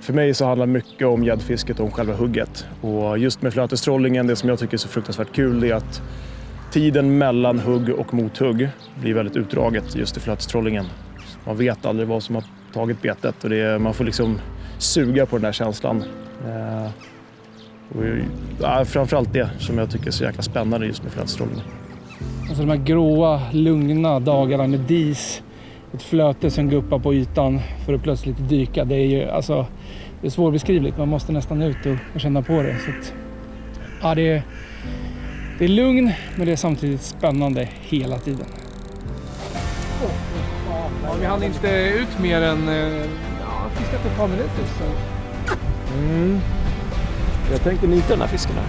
För mig så handlar mycket om gäddfisket och om själva hugget. Och just med flötestrollingen, det som jag tycker är så fruktansvärt kul är att tiden mellan hugg och mothugg blir väldigt utdraget just i flötestrollingen. Man vet aldrig vad som har tagit betet och man får liksom suga på den där känslan. Framförallt det som jag tycker är så jäkla spännande just med flötestrollningen. Alltså de här gråa, lugna dagarna med dis, ett flöte som går upp på ytan för att plötsligt dyka. Det är ju alltså, det är svårbeskrivligt. Man måste nästan ut och känna på det. Så att, ja, det är lugn, men det är samtidigt spännande hela tiden. Ja, vi hann inte ut mer än fiskat ett par minuter. Så. Jag tänkte nita den här fisken här.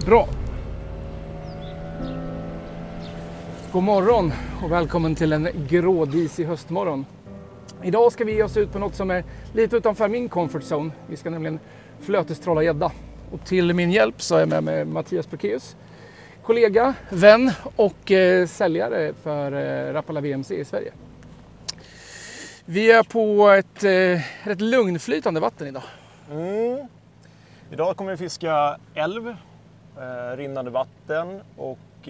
Bra. God morgon och välkommen till en grådisig höstmorgon. Idag ska vi ge oss ut på något som är lite utanför min comfort zone. Vi ska nämligen flötestrolla gädda. Och till min hjälp så är jag med Mattias Berkeus, kollega, vän och säljare för Rapala VMC i Sverige. Vi är på ett rätt lugnflytande vatten idag. Idag kommer vi fiska älv, rinnande vatten och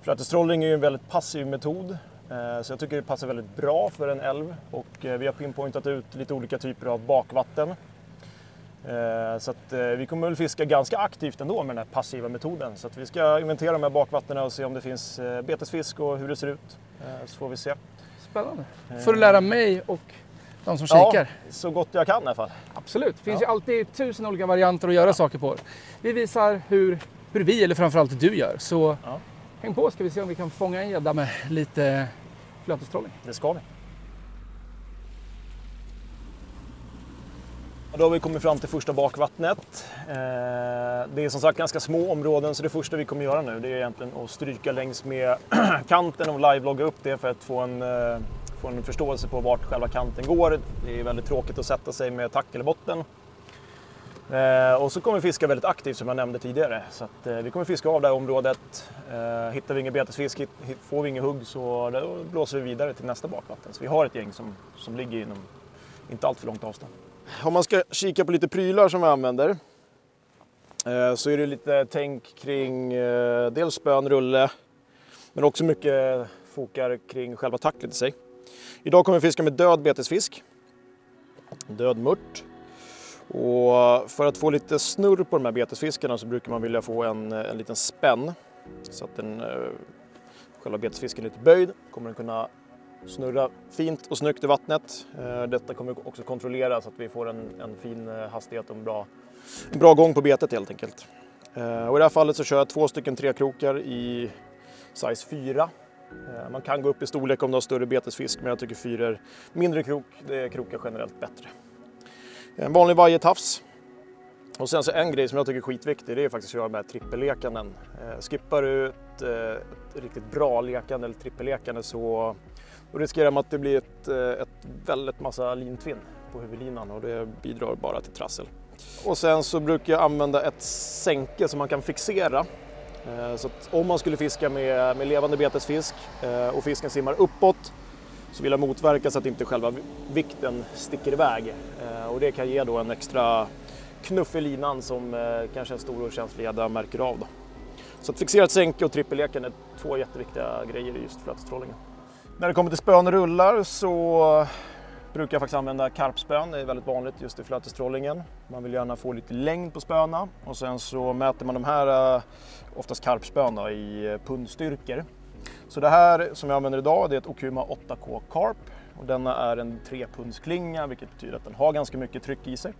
flötestrollning är ju en väldigt passiv metod. Så jag tycker det passar väldigt bra för en älv och vi har pinpointat ut lite olika typer av bakvatten. Så att vi kommer väl fiska ganska aktivt ändå med den här passiva metoden. Så att vi ska inventera de här bakvattnen och se om det finns betesfisk och hur det ser ut. Så får vi se. Spännande. Får du lära mig och de som kikar? Ja, så gott jag kan i alla fall. Absolut. Det finns ju alltid 1000 olika varianter att göra saker på. Vi visar hur vi, eller framförallt du, gör. Så häng på, ska vi se om vi kan fånga en gädda med lite flötestrollning. Det ska vi. Och då har vi kommit fram till första bakvattnet. Det är som sagt ganska små områden, så det första vi kommer göra nu det är egentligen att stryka längs med kanten och live-logga upp det för att få en förståelse på vart själva kanten går. Det är väldigt tråkigt att sätta sig med tackelbotten. Och så kommer vi fiska väldigt aktivt som jag nämnde tidigare. Så att, vi kommer fiska av det här området. Hittar vi ingen betesfisk, får vi ingen hugg, så då blåser vi vidare till nästa bakvatten. Så vi har ett gäng som ligger inom inte allt för långt avstånd. Om man ska kika på lite prylar som vi använder så är det lite tänk kring dels spön, rulle, men också mycket fokar kring själva tacklet i sig. Idag kommer vi fiska med död betesfisk, död mört. Och för att få lite snurr på de här betesfiskarna så brukar man vilja få en liten spänn så att själva betesfisken är lite böjd. Kommer den kunna snurra fint och snyggt i vattnet. Detta kommer också kontrollera så att vi får en fin hastighet och en bra gång på betet helt enkelt. Och i det här fallet så kör jag 2 stycken 3-krokar i size 4. Man kan gå upp i storlek om du har större betesfisk, men jag tycker 4 är mindre krok. Det krokar generellt bättre. En vanlig vajetafs. Och sen så en grej som jag tycker är skitviktig, det är faktiskt att göra med trippellekanden. Skippar du ett riktigt bra lekande eller trippellekande så då riskerar man att det blir ett väldigt massa lintvinn på huvudlinan och det bidrar bara till trassel. Och sen så brukar jag använda ett sänke som man kan fixera. Så att om man skulle fiska med levande betesfisk och fisken simmar uppåt så vill jag motverka så att inte själva vikten sticker iväg. Och det kan ge då en extra knuff i linan som kanske en stor och känslig gädda märker av. Då. Så att fixerat sänke och trippelleken är 2 jätteviktiga grejer i just flötestrollningen. När det kommer till spön och rullar så brukar jag faktiskt använda karpspön. Det är väldigt vanligt just i flötestrollingen. Man vill gärna få lite längd på spöna och sen så mäter man de här, oftast karpspön då, i pundstyrkor. Så det här som jag använder idag det är ett Okuma 8K Carp och denna är en 3-pundsklinga vilket betyder att den har ganska mycket tryck i sig.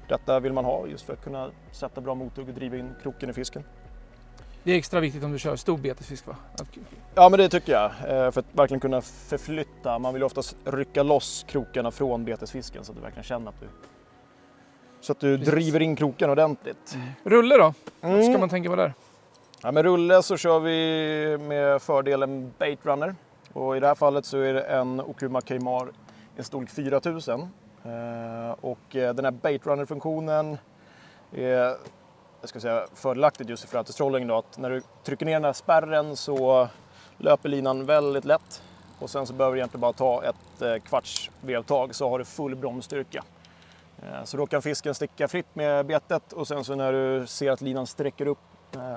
Detta vill man ha just för att kunna sätta bra mothugg och driva in kroken i fisken. Det är extra viktigt om du kör stor betesfisk, va? Ja, men det tycker jag. För att verkligen kunna förflytta. Man vill oftast rycka loss krokarna från betesfisken så att du verkligen känner att du driver in kroken ordentligt. Rulle då? Vad ska man tänka på där? Ja, med rulle så kör vi med fördelen bait runner. Och i det här fallet så är det en Okuma Keimar en storlek 4000. Och den här bait runner funktionen är fördelaktigt just i flötestrolling då, att när du trycker ner den här spärren så löper linan väldigt lätt. Och sen så behöver du egentligen bara ta ett kvarts vevtag så har du full bromsstyrka. Så då kan fisken sticka fritt med betet och sen så när du ser att linan sträcker upp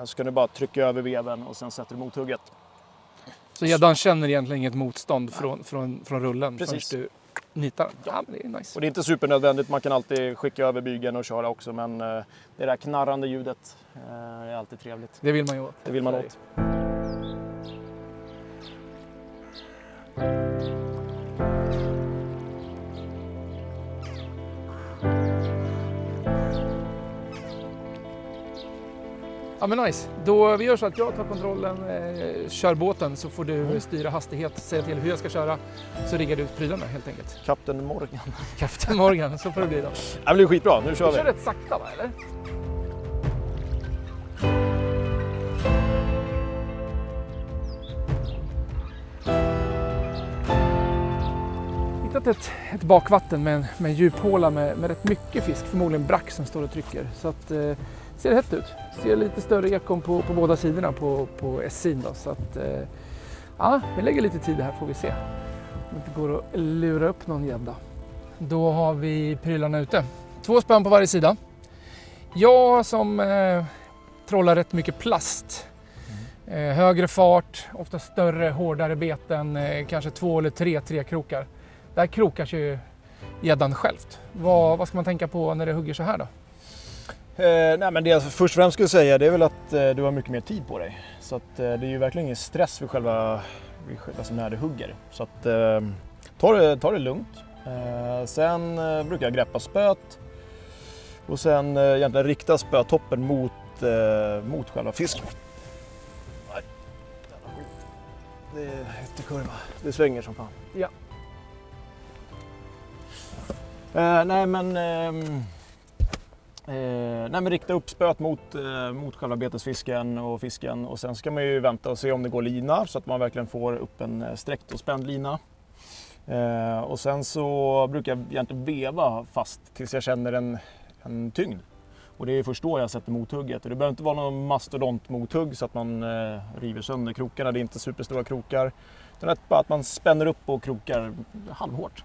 så kan du bara trycka över veven och sen sätter du mothugget. Så gäddan känner egentligen inget motstånd från rullen förrän du nitar den? Ja, men det är nice. Och det är inte supernödvändigt, man kan alltid skicka över bygeln och köra också, men det där knarrande ljudet är alltid trevligt. Det vill man ju åt. Det vill man åt. Ja men nice. Då vi gör så att jag tar kontrollen, kör båten så får du styra hastighet, säga till hur jag ska köra så riggar du ut prylarna helt enkelt. Kapten Morgan. Kapten Morgan, så får det bli då. Det blir skitbra, nu kör vi. Du kör rätt sakta va, eller? Hittat ett bakvatten med en djuphåla med rätt mycket fisk, förmodligen brack som står och trycker. Så att ser hett ut. Ser lite större ekon på båda sidorna på SI:n då. Så att ja, vi lägger lite tid här får vi se. Om det går att lura upp någon gädda. Då har vi prylarna ute. 2 spänn på varje sida. Jag som trollar rätt mycket plast. Högre fart, ofta större, hårdare beten, kanske 2 eller 3 krokar. Där krokar sig ju gäddan självt. Vad ska man tänka på när det hugger så här då? Nej, men det jag först och främst skulle säga det är väl att du har mycket mer tid på dig. Så att, det är ju verkligen ingen stress vid själva alltså när du hugger. Så att, ta det lugnt. Sen brukar jag greppa spöt och sen egentligen rikta spötoppen mot själva fisken. Det är ytterkurva. Det svänger som fan. Ja. Nej men rikta upp spöt mot själva betesfisken och fisken och sen ska man ju vänta och se om det går lina så att man verkligen får upp en sträckt och spänd lina. Och sen så brukar jag egentligen veva fast tills jag känner en tyngd. Och det är först då jag sätter mothugget. Det behöver inte vara någon mastodontmothugg så att man river sönder krokarna. Det är inte superstora krokar. Utan bara att man spänner upp och krokar halvhårt.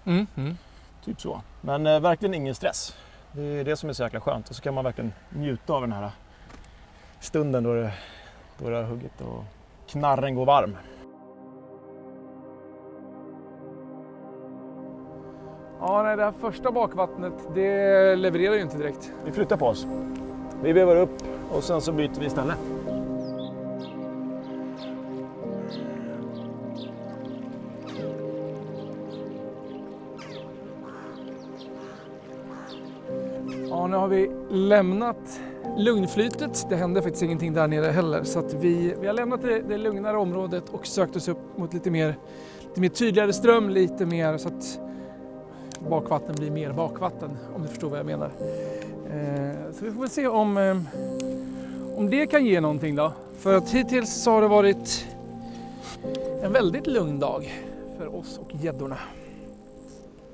Typ så. Men verkligen ingen stress. Det är det som är så jäkla skönt. Och så kan man verkligen njuta av den här stunden då det har huggit och knarren går varm. Ja, nej, det här första bakvattnet, det levererar ju inte direkt. Vi flyttar på oss. Vi vevar upp och sen så byter vi istället. Ja, nu har vi lämnat lugnflytet. Det hände faktiskt ingenting där nere heller. Så att vi har lämnat det lugnare området och sökt oss upp mot lite mer tydligare ström. Lite mer så att bakvatten blir mer bakvatten, om du förstår vad jag menar. Så vi får väl se om det kan ge någonting då. För att hittills så har det varit en väldigt lugn dag för oss och gäddorna.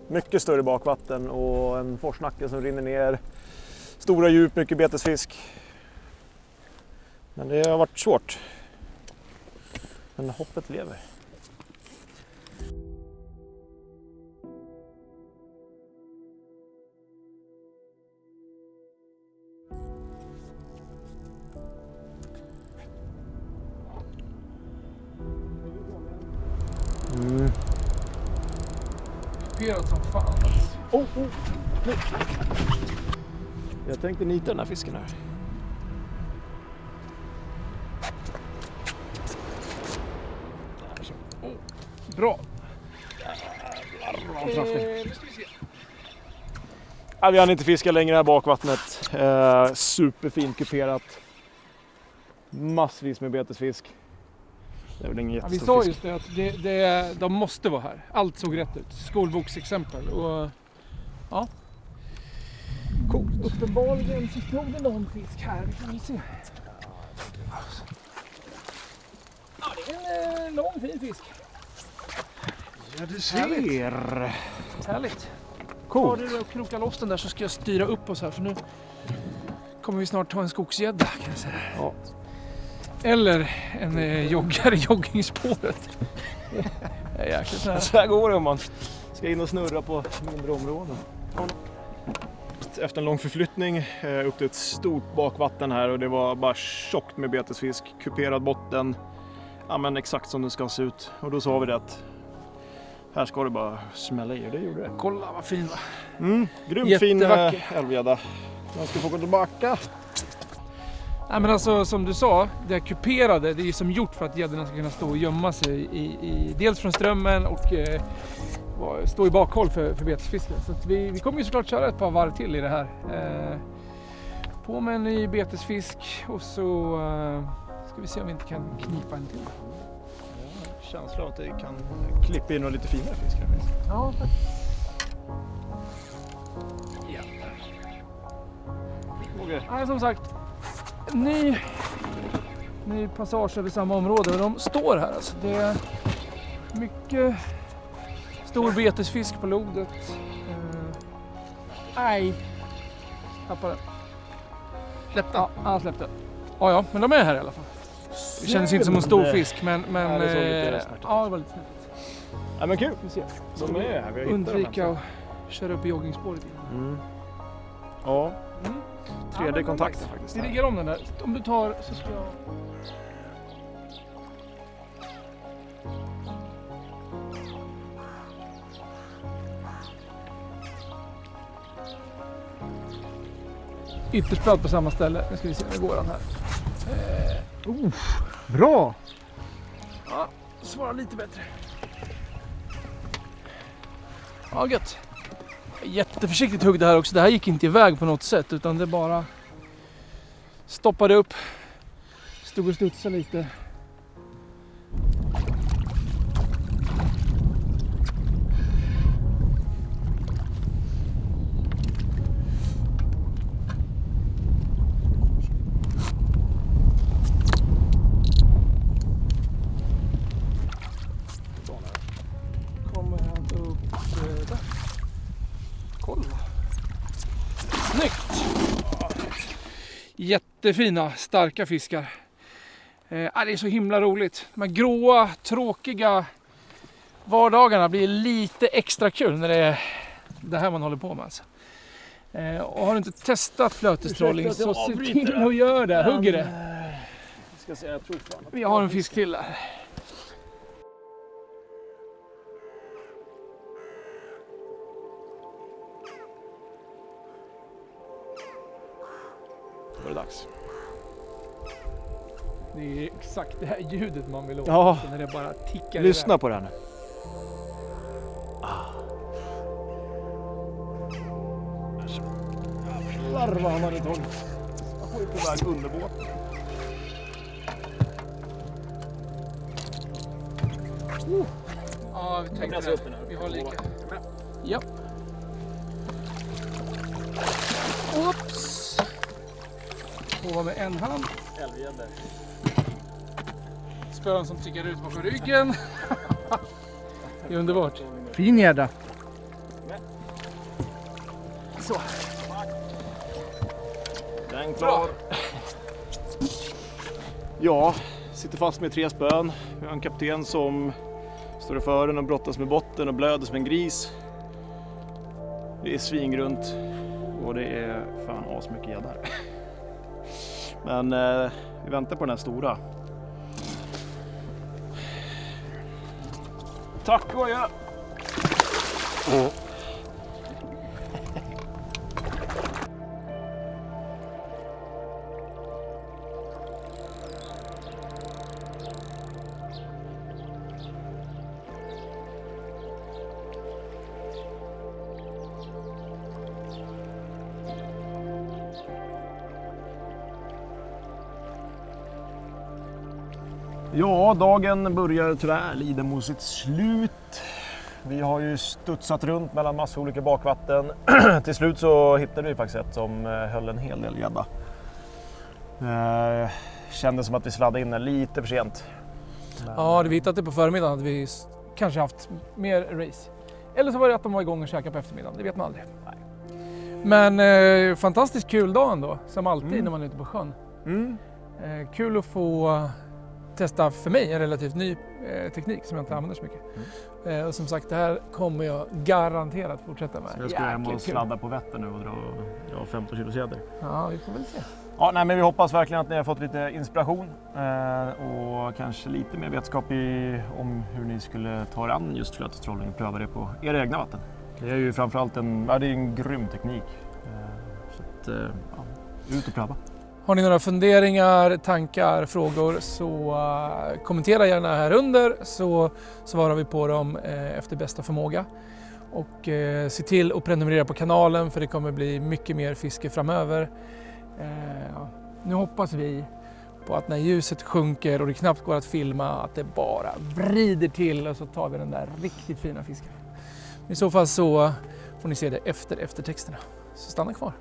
Mycket större bakvatten och en forsnacke som rinner ner. Stora djup, mycket betesfisk. Men det har varit svårt. Men hoppet lever. Kuperat som fan. Nu. Jag tänkte nita den här fisken här. Bra. Vi hann inte fiska längre här bakvattnet. Superfint kuperat. Massvis med betesfisk. Det är väl ingen Ja, vi jättestor sa fisk. just det att de måste vara här. Allt såg rätt ut. Skolboksexempel. Och ja. Coolt. Uppenbarligen så stod det någon fisk här. Vi kan se. Ja, det är en lång fin fisk. Ja, du ser. Härligt. Coolt. Tar du och krokar loss den där så ska jag styra upp oss här. För nu kommer vi snart ta en skogsgädda kan jag säga. Ja. Eller en joggare i joggingspåret. Det är jäkligt nära. Så här går det om man ska in och snurra på mindre områden. Efter en lång förflyttning upp till ett stort bakvatten här och det var bara tjockt med betesfisk, kuperad botten. Ja, men exakt som det ska se ut. Och då sa vi det att här ska det bara smälla i och det gjorde det. Kolla vad fin va? Grymt fin Jättevacker. älvgädda. Man ska få gå tillbaka. Nej men alltså som du sa, det här kuperade det är som gjort för att gäddorna ska kunna stå och gömma sig i dels från strömmen och stå i bakhåll för betesfiskar. Så att vi kommer ju såklart köra ett par varv till i det här. På med en ny betesfisk och så ska vi se om vi inte kan knipa en till. Känsla av att det kan klippa in och lite finare fisk. Ja, Nej, som sagt, ny passage över samma område och de står här alltså. Det är mycket stor betesfisk på lodet. Nej, tappade den. Släppte? Ja, han släppte. Ja, men de är här i alla fall. Det känns inte som en stor fisk, men det var lite snett. Ja, men kul. Vi ser. De är här. Vi har Undvika att köra upp i joggingspåret igen. Ja. Tredje men kontakten faktiskt. Vi riggar om den där. Om du tar så ska jag... Ytterspöd på samma ställe. Nu ska vi se om det går den här. Bra! Ja, svara lite bättre. Ja, gött. Jätteförsiktigt hugg det här också. Det här gick inte iväg på något sätt utan det bara stoppade upp. Stod och studsade lite. Kommer han upp där. Kolla. Snyggt! Jättefina, starka fiskar. Det är så himla roligt. De här gråa, tråkiga vardagarna blir lite extra kul när det är det här man håller på med. Alltså. Och har du inte testat flötestrolling så se till att göra det. Hugger det. Ska se, jag tror fan. Vi har en fisk till där. Då är det dags. Det är exakt det här ljudet man vill åt. Ja. När det bara tickar Lyssna iväg. på det här nu. Larva han hade tagit. Han får ju på väg under båten. Ja, vi tänkte pressa upp den här. Vi har lika. Ja. Oops. På med en hand. Älvgäddor. Spön som trycker ut bakom ryggen. Det är underbart. Fin gädda. Så. Den klar. Ja, sitter fast med 3 spön. Vi har en kapten som står i fören och brottas med botten och blöder som en gris. Det är svingrunt och det är fan asmycket gädda här. Men vi väntar på den här stora. Tack och adjö! Ja, dagen börjar tyvärr lida mot sitt slut. Vi har ju studsat runt mellan massa olika bakvatten. Till slut så hittade vi faktiskt ett som höll en hel del gädda. Kändes som att vi sladdade in lite för sent. Ja, hade vi hittat det på förmiddagen hade vi kanske haft mer race. Eller så var det att de var igång och käkade på eftermiddagen, det vet man aldrig. Nej. Men fantastiskt kul dag ändå, som alltid när man är ute på sjön. Mm. Kul att få testa för mig en relativt ny teknik som jag inte använder så mycket. Och som sagt, det här kommer jag garanterat fortsätta med. Så jag ska hem och sladda på Vättern nu och dra 15 kilo säder. Ja, vi får väl se. Ja, nej, men vi hoppas verkligen att ni har fått lite inspiration och kanske lite mer vetskap om hur ni skulle ta er an just flötestrolling och pröva det på era egna vatten. Det är ju framförallt en grym teknik. Så att, ut och pröva. Har ni några funderingar, tankar, frågor så kommentera gärna här under så svarar vi på dem efter bästa förmåga. Och se till att prenumerera på kanalen för det kommer bli mycket mer fiske framöver. Nu hoppas vi på att när ljuset sjunker och det knappt går att filma att det bara vrider till och så tar vi den där riktigt fina fisken. I så fall så får ni se det efter eftertexterna. Så stanna kvar.